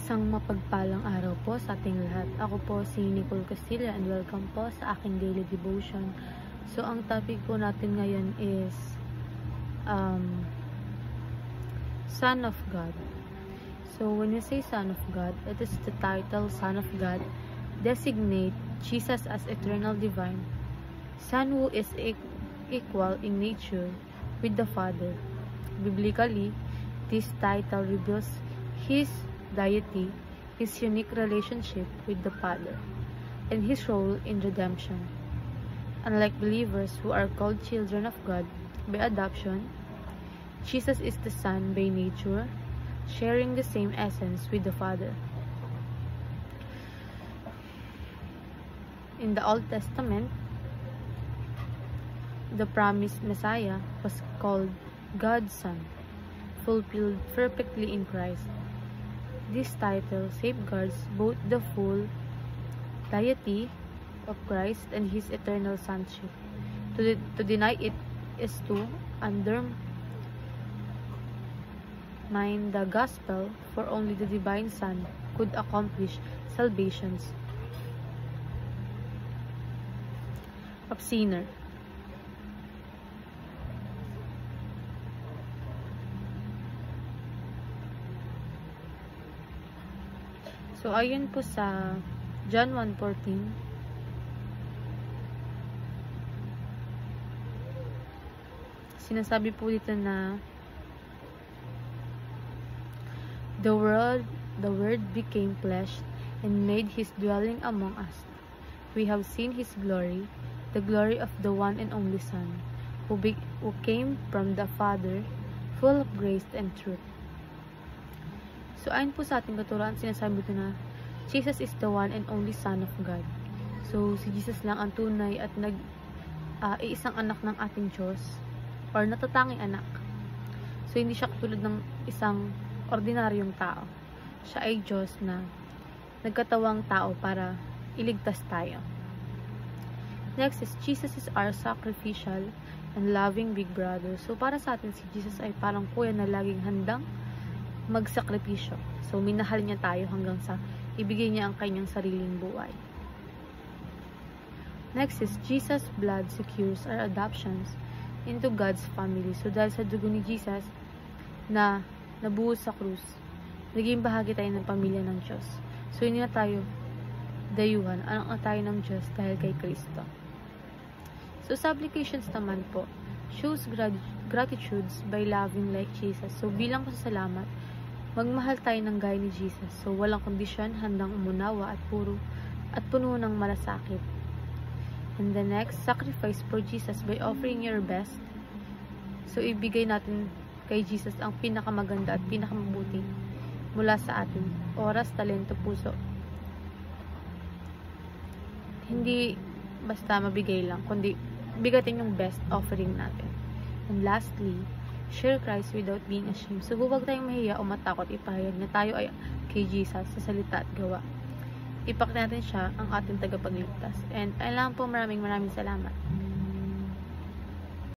Isang mapagpalang araw po sa ating lahat. Ako po si Nicole Castilla and welcome po sa aking daily devotion. So, ang topic po natin ngayon is Son of God. So, when we say Son of God, it is the title Son of God designate Jesus as eternal divine, Son who is equal in nature with the Father. Biblically, this title reveals His deity, His unique relationship with the Father, and His role in redemption. Unlike believers who are called children of God by adoption, Jesus is the Son by nature, sharing the same essence with the Father. In the Old Testament, the promised Messiah was called God's Son, fulfilled perfectly in Christ. This title safeguards both the full deity of Christ and His eternal sonship. To deny it is to undermine the gospel, for only the divine Son could accomplish salvations of sinner. So, ayon po sa John 1:14, sinasabi po dito na the word became flesh and made His dwelling among us. We have seen His glory, the glory of the one and only Son, who came from the Father, full of grace and truth. So, ayon po sa ating katuruan, sinasabi ito na Jesus is the one and only Son of God. So, si Jesus lang ang tunay at iisang anak ng ating Diyos, or natatanging anak. So, hindi siya katulad ng isang ordinaryong tao. Siya ay Diyos na nagkatawang tao para iligtas tayo. Next is, Jesus is our sacrificial and loving big brother. So, para sa atin, si Jesus ay parang kuya na laging handang magsakripisyo. So, minahal niya tayo hanggang sa ibigay niya ang kanyang sariling buhay. Next is, Jesus' blood secures our adoptions into God's family. So, dahil sa dugo ni Jesus na nabuhos sa krus, naging bahagi tayo ng pamilya ng Diyos. So, hindi na tayo dayuhan. Anak na tayo ng Diyos dahil kay Kristo. So, sa applications naman po, shows gratitudes by loving like Jesus. So, bilang pasasalamat, magmahal tayo ng gaya ni Jesus. So, walang kondisyon, handang umunawa at puno ng malasakit. And the next, sacrifice for Jesus by offering your best. So, ibigay natin kay Jesus ang pinakamaganda at pinakamabuti mula sa atin. Oras, talento, puso. Hindi basta mabigay lang, kundi bigatin yung best offering natin. And lastly, share Christ without being ashamed. So, huwag tayong mahiya o matakot ipahayag na tayo ay kay Jesus sa salita at gawa. Ipakita natin siya ang ating tagapagligtas. And alam po, maraming salamat.